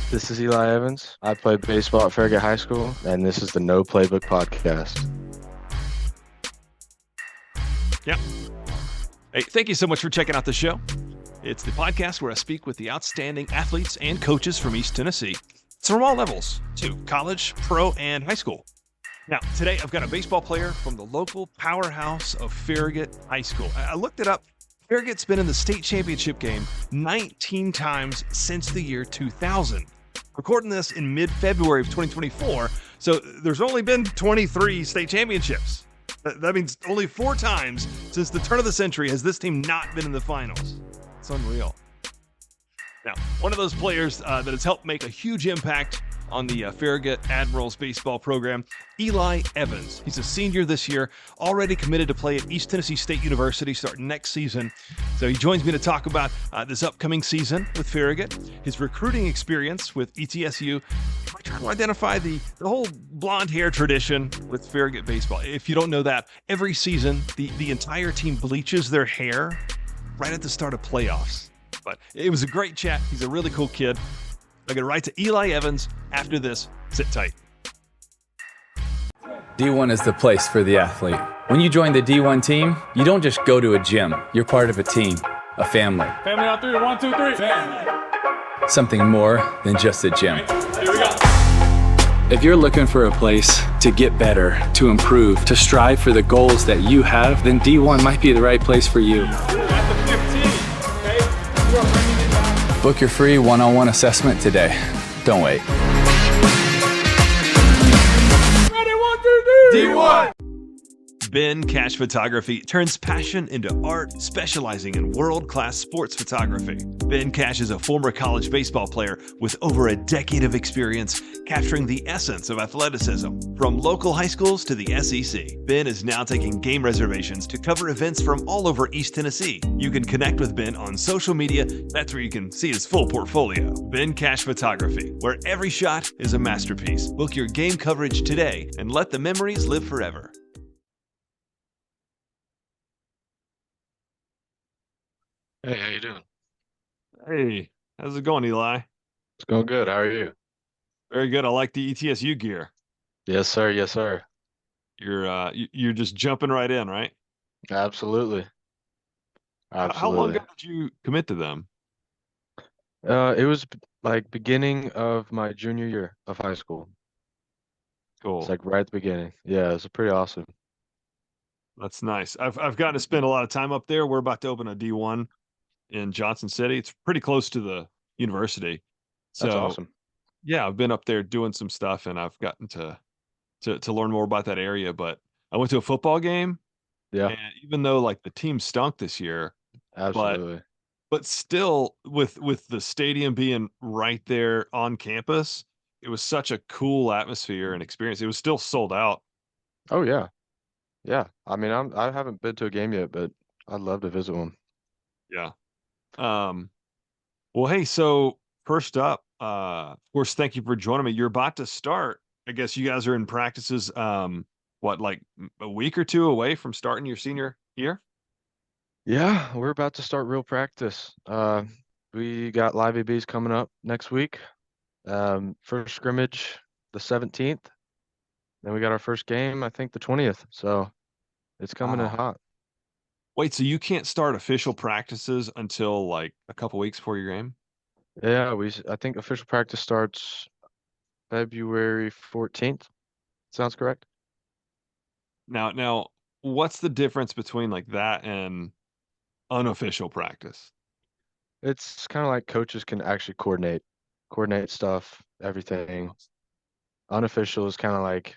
This is Eli Evans. I play baseball at Farragut High School, and this is the No Playbook Podcast. Yep. Hey, thank you so much for checking out the show. It's the podcast where I speak with the outstanding athletes and coaches from East Tennessee. It's from all levels, to college, pro, and high school. Now, today I've got a baseball player from the local powerhouse of Farragut High School. I looked it up. Farragut's been in the state championship game 19 times since the year 2000. Recording this in mid-February of 2024, so there's only been 23 state championships. That means only 4 times since the turn of the century has this team not been in the finals. It's unreal. Now, one of those players that has helped make a huge impact on the Farragut Admirals baseball program, Eli Evans. He's a senior this year, already committed to play at East Tennessee State University starting next season. So he joins me to talk about this upcoming season with Farragut, his recruiting experience with ETSU. I try to identify the whole blonde hair tradition with Farragut baseball. If you don't know that, every season the entire team bleaches their hair right at the start of playoffs. But it was a great chat. He's a really cool kid. I'm going to write to Eli Evans after this. Sit tight. D1 is the place for the athlete. When you join the D1 team, you don't just go to a gym. You're part of a team, a family. Family on 3, 1, 2, 3. Family. Something more than just a gym. Here we go. If you're looking for a place to get better, to improve, to strive for the goals that you have, then D1 might be the right place for you. At the 15, okay? You are bringing it back. Book your free one-on-one assessment today. Don't wait. Ready, 1, 2, 3. D1. Ben Cash Photography turns passion into art, specializing in world-class sports photography. Ben Cash is a former college baseball player with over a decade of experience capturing the essence of athleticism, from local high schools to the SEC. Ben is now taking game reservations to cover events from all over East Tennessee. You can connect with Ben on social media. That's where you can see his full portfolio. Ben Cash Photography, where every shot is a masterpiece. Book your game coverage today and let the memories live forever. Hey, how you doing? Hey, how's it going, Eli? It's going good. How are you? Very good. I like the ETSU gear. Yes, sir. Yes, sir. You're just jumping right in, right? Absolutely. How long Absolutely. ago did you commit to them? It was like beginning of my junior year of high school. It's Cool. like right at the beginning. Yeah, it was pretty awesome. That's nice. I've gotten to spend a lot of time up there. We're about to open a D1 in Johnson City. It's pretty close to the university. That's So awesome. yeah, I've been up there doing some stuff and I've gotten to learn more about that area. But I went to a football game, Yeah, and even though like the team stunk this year, but absolutely. still with the stadium being right there on campus, it was such a cool atmosphere and experience. It was still sold out. Oh yeah. Yeah. I mean, I haven't been to a game yet, but I'd love to visit one. Yeah. Um, well, hey, so first up, of course, thank you for joining me. You're about to start. I guess you guys are in practices, what, like a week or two away from starting your senior year? Yeah, we're about to start real practice. We got live ABs coming up next week. First scrimmage the 17th. Then we got our first game, I think the 20th. So it's coming in Wow. hot. Wait, so you can't start official practices until like a couple weeks before your game? Yeah, I think official practice starts February 14th. Sounds correct? Now, what's the difference between like that and unofficial practice? It's kind of like coaches can actually coordinate stuff, everything. Unofficial is kind of like,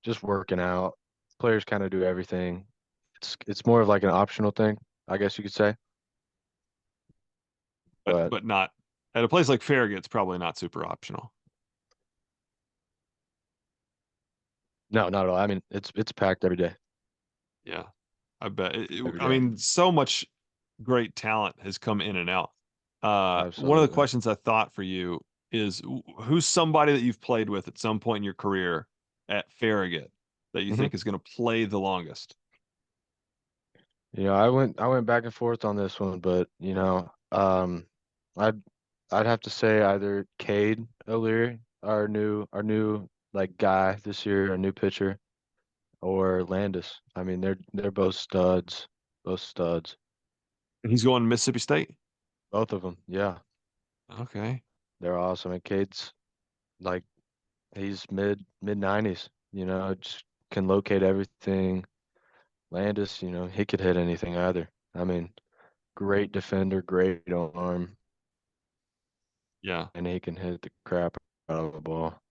just working out. Players kind of do everything. It's more of like an optional thing, I guess you could say. But But not at a place like Farragut, it's probably not super optional. no, not at all. I mean, it's packed every day. Yeah, I bet. Every I day. mean, so much great talent has come in and out. One of the Absolutely. questions I thought for you is who's somebody that you've played with at some point in your career at Farragut that you hmm think is going to play the longest? I went back and forth on this one, but I I'd have to say either Cade O'Leary, our new like guy this year, our new pitcher, or Landis. I mean, they're both studs, both studs, And he's going to Mississippi State. both of them. Yeah, Okay. they're awesome. And Cade's like he's mid 90s. You know, just can locate everything. Landis, you know, he could hit anything either. I mean, great defender, great arm, Yeah. and he can hit the crap out of the ball.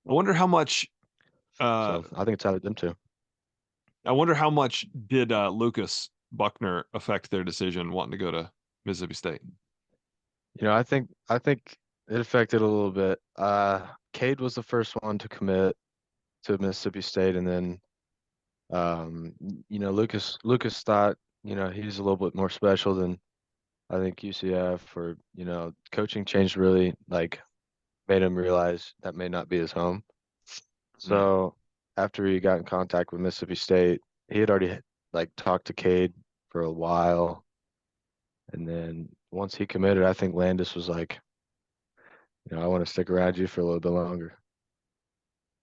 I wonder how much. Uh, So I think it's out of them too. I wonder how much did Lucas Buckner affect their decision wanting to go to Mississippi State? You know, I think it affected a little bit. Cade was the first one to commit to Mississippi State, and then you know, Lucas thought, you know, he's a little bit more special than I think UCF, or you know, coaching change really like made him realize that may not be his home. Hmm. So after he got in contact with Mississippi State, he had already like talked to Cade for a while, and then once he committed, I think Landis was like, you know, I want to stick around you for a little bit longer.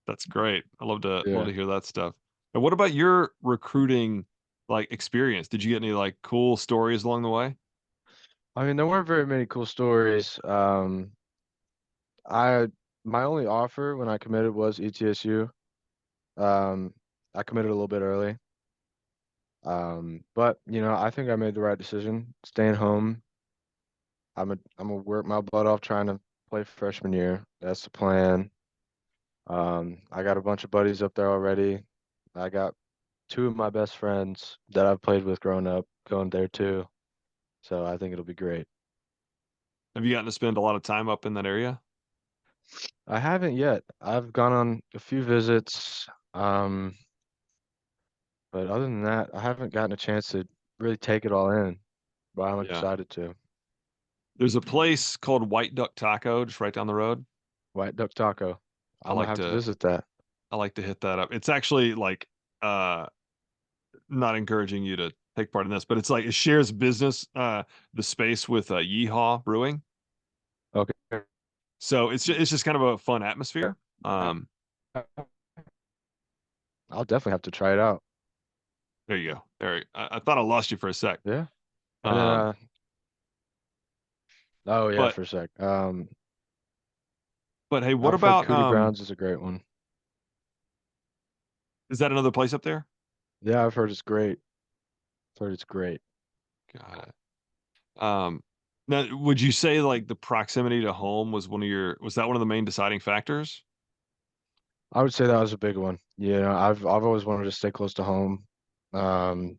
That's great. I love Yeah. to hear that stuff. And what about your recruiting like experience? Did you get any like cool stories along the way? I mean, there weren't very many cool stories. I my only offer when I committed was ETSU. Um, I committed a little bit early. But you know, I think I made the right decision, staying home. I'm gonna work my butt off trying to play freshman year. That's the plan. I got a bunch of buddies up there already. I got two of my best friends that I've played with growing up going there too. So I think it'll be great. Have you gotten to spend a lot of time up in that area? I haven't yet. I've gone on a few visits, but other than that, I haven't gotten a chance to really take it all in. But I'm Yeah. excited to. There's a place called White Duck Taco just right down the road. White Duck Taco. I I'm gonna like have to to visit that. I like to hit that up. It's actually like uh not encouraging you to take part in this, but it's like it shares business the space with Yeehaw Brewing. Okay. So it's just kind of a fun atmosphere. I'll definitely have to try it out. There you go. There. I thought I lost you for a sec. Yeah. And then Um, oh yeah, but for a sec. but hey, what I've heard about Cootie Brown's is a great one. is that another place up there? Yeah, I've heard it's great. I've heard it's great. Got it. Now would you say like the proximity to home was was that one of the main deciding factors? I would say that was a big one. You know, I've always wanted to stay close to home. Um,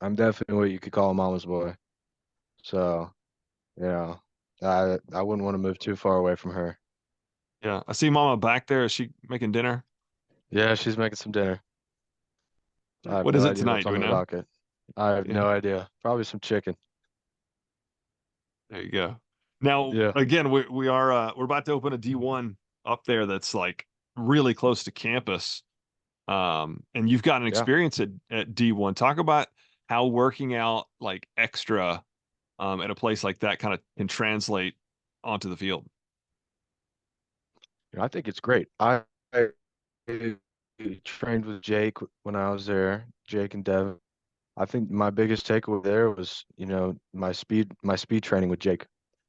I'm definitely what you could call a mama's boy. So, you know, I wouldn't want to move too far away from her. Yeah. I see Mama back there. Is she making dinner? Yeah, she's making some dinner. I have What is no it idea tonight? what's Do on we the know? docket. I have Yeah. no idea. Probably some chicken. There you go. Now, Yeah. again, we are we're about to open a D1 up there that's like really close to campus. And you've got an Yeah. experience at D1. Talk about how working out like extra at a place like that kind of can translate onto the field. You know, I think it's great. I trained with Jake when I was there, Jake and Dev. I think my biggest takeaway there was, you know, my speed training with Jake.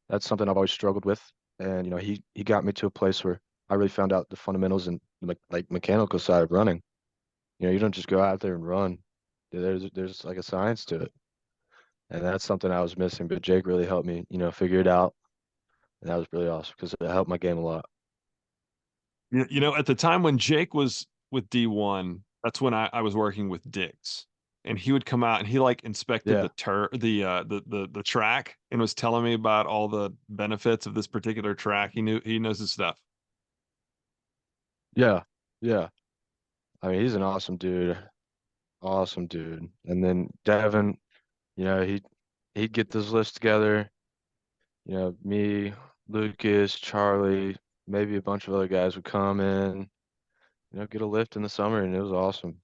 That's something I've always struggled with. And, you know, he got me to a place where I really found out the fundamentals and like mechanical side of running. You know, you don't just go out there and run. There's like a science to it. And that's something I was missing. But Jake really helped me, you know, figure it out. And that was really awesome because it helped my game a lot. You know, at the time when Jake was with D1, that's when I was working with Diggs. And he would come out and he like inspected Yeah. the track and was telling me about all the benefits of this particular track. He knows his stuff. Yeah. Yeah. I mean, he's an awesome dude. Awesome dude. And then Devin, you know, he'd get this list together. You know, me, Lucas, Charlie, maybe a bunch of other guys would come in, you know, get a lift in the summer, and it was awesome.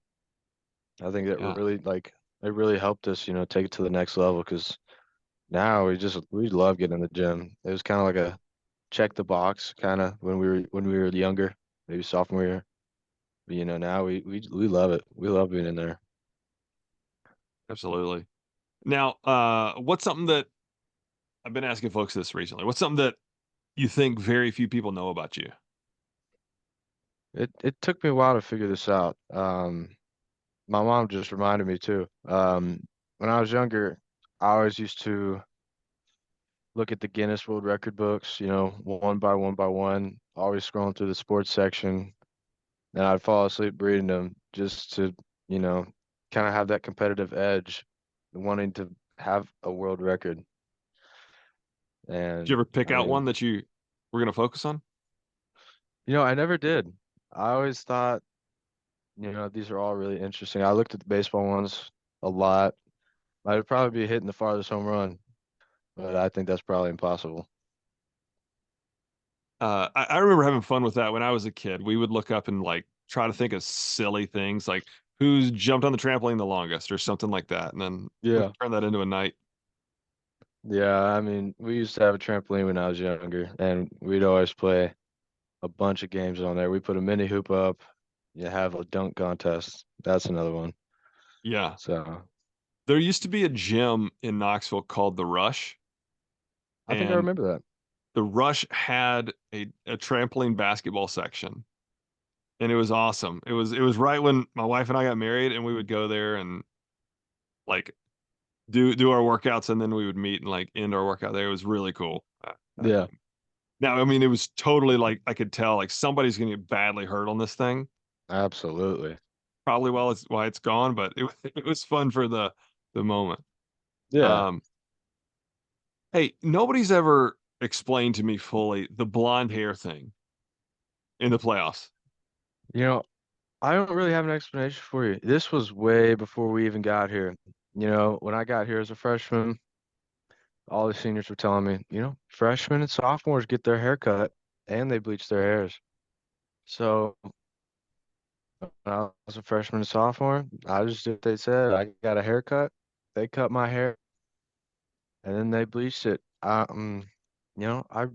I think that Yeah. really like it really helped us, you know, take it to the next level because Now we love getting in the gym. It was kind of like a check the box kind of when we were younger, maybe sophomore year. But now we love it. We love being in there. Absolutely. Now, what's something that I've been asking folks this recently? What's something that you think very few people know about you? It took me a while to figure this out. My mom just reminded me too. When I was younger, I always used to look at the Guinness World Record books, one by one by one, always scrolling through the sports section, and I'd fall asleep reading them just to, you know, kind of have that competitive edge, wanting to have a world record. Did you And ever pick I out one mean, that you were going to focus on? I never did. I always thought, these are all really interesting. I looked at the baseball ones a lot. I'd probably be hitting the farthest home run, but I think that's probably impossible. I remember having fun with that when I was a kid. We would look up and like try to think of silly things like who's jumped on the trampoline the longest or something like that. And then we Yeah. turn that into a night. Yeah, I mean, we used to have a trampoline when I was younger, and we'd always play a bunch of games on there. We put a mini hoop up, you have a dunk contest. That's another one. Yeah. So There used to be a gym in Knoxville called The Rush, I think I and remember that. The Rush had a trampoline basketball section. And it was awesome. It was right when my wife and I got married, and we would go there and like do our workouts, and then we would meet and like end our workout there. It was really cool. Yeah, Now, I mean, it was totally like I could tell like somebody's gonna get badly hurt on this thing. absolutely. Probably well it's why it's gone, but it was fun for the moment. Yeah. Um, hey, nobody's ever explained to me fully the blonde hair thing in the playoffs. You know, I don't really have an explanation for you. This was way before we even got here. When I got here as a freshman, all the seniors were telling me, freshmen and sophomores get their hair cut and they bleach their hairs. So when I was a freshman and sophomore, I just did what they said. I got a haircut. They cut my hair and then they bleached it. You know, I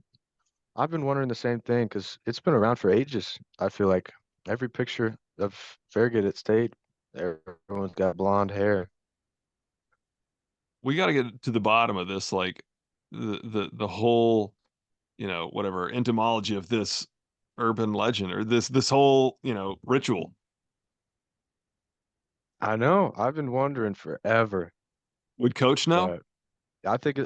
I've been wondering the same thing because it's been around for ages. I feel like every picture of Farragut at State, everyone's got blonde hair. We got to get to the bottom of this, like the whole whatever entomology of this urban legend or this whole ritual. I know. I've been wondering forever, Would Coach know? but I think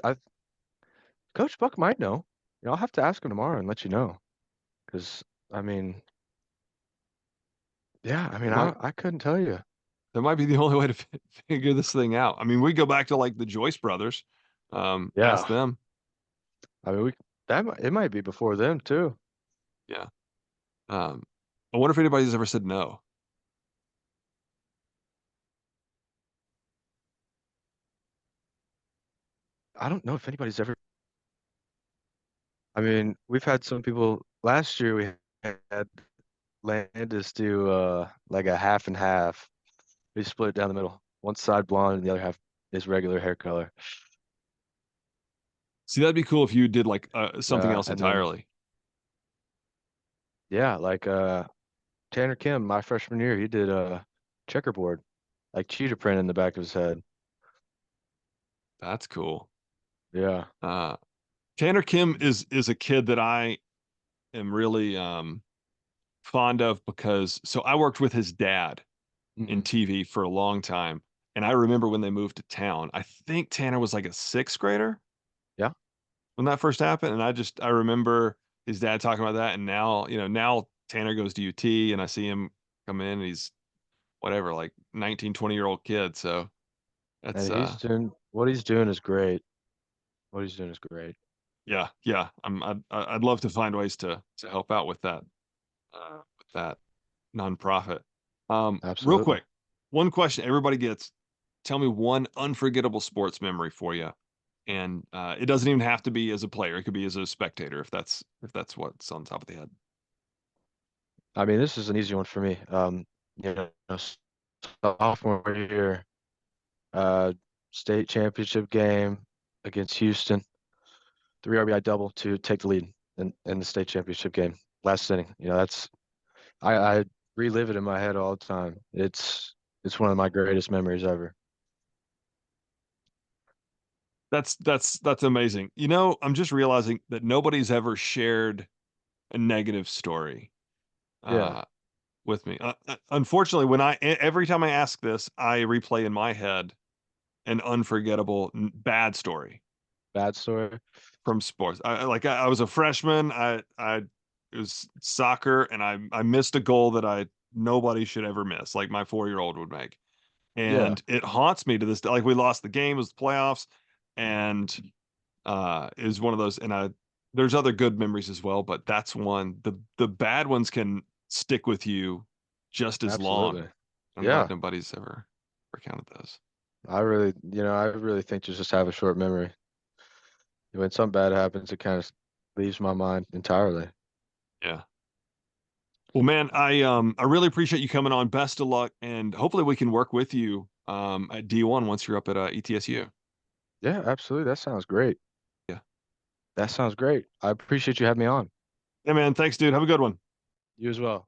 Coach Buck might know. I'll have to ask him tomorrow and let you know. Because I mean, yeah, I mean, It might I couldn't tell you. that might be the only way to figure this thing out. I mean, we go back to like the Joyce brothers, ask Yeah, them. I mean, it might be before them too. Yeah. Um, I wonder if anybody's ever said no. I don't know if anybody's ever. I mean, we've had some people last year. We had Landis do like a half and half. We split it down the middle. One side blonde and the other half is regular hair color. See, that'd be cool if you did like something else And then entirely. yeah, like Tanner Kim, my freshman year, he did a checkerboard, like cheetah print in the back of his head. That's cool. Yeah. Uh, Tanner Kim is a kid that I am really fond of because so I worked with his dad in Hmm. TV for a long time. And I remember when they moved to town, I think Tanner was like a sixth grader Yeah. when that first happened. And I remember his dad talking about that. And now, now Tanner goes to UT and I see him come in and he's whatever, like 19, 20-year-old kid. So that's, And he's doing what he's doing is great. What he's doing is great. yeah, yeah. I'd love to find ways to help out with that nonprofit. Real Absolutely. quick, one question everybody gets. Tell me one unforgettable sports memory for you, and it doesn't even have to be as a player. It could be as a spectator if that's what's on top of the head. I mean, this is an easy one for me. Sophomore year, uh, state championship game. against Houston, 3 RBI double to take the lead in the state championship game. Last inning. I relive it in my head all the time. It's one of my greatest memories ever. That's amazing. I'm just realizing that nobody's ever shared a negative story Yeah, with me. Unfortunately, every time I ask this, I replay in my head an unforgettable bad story bad story. from sports. I was a freshman. It was soccer, and I missed a goal that nobody should ever miss, like my 4-year-old would make. Yeah, And it haunts me to this day. Like, we lost the game, it was the playoffs, and it was one of those. And there's other good memories as well, but that's one. The bad ones can stick with you just as long. absolutely. I'm glad Yeah, nobody's ever recounted those. I really think you just have a short memory. When something bad happens, it kind of leaves my mind entirely. Yeah. Well, man, I really appreciate you coming on. Best of luck, and hopefully we can work with you at D1 once you're up at ETSU. Yeah, absolutely. That sounds great. Yeah. That sounds great. I appreciate you having me on. Yeah, man. Thanks, dude. Have a good one. You as well.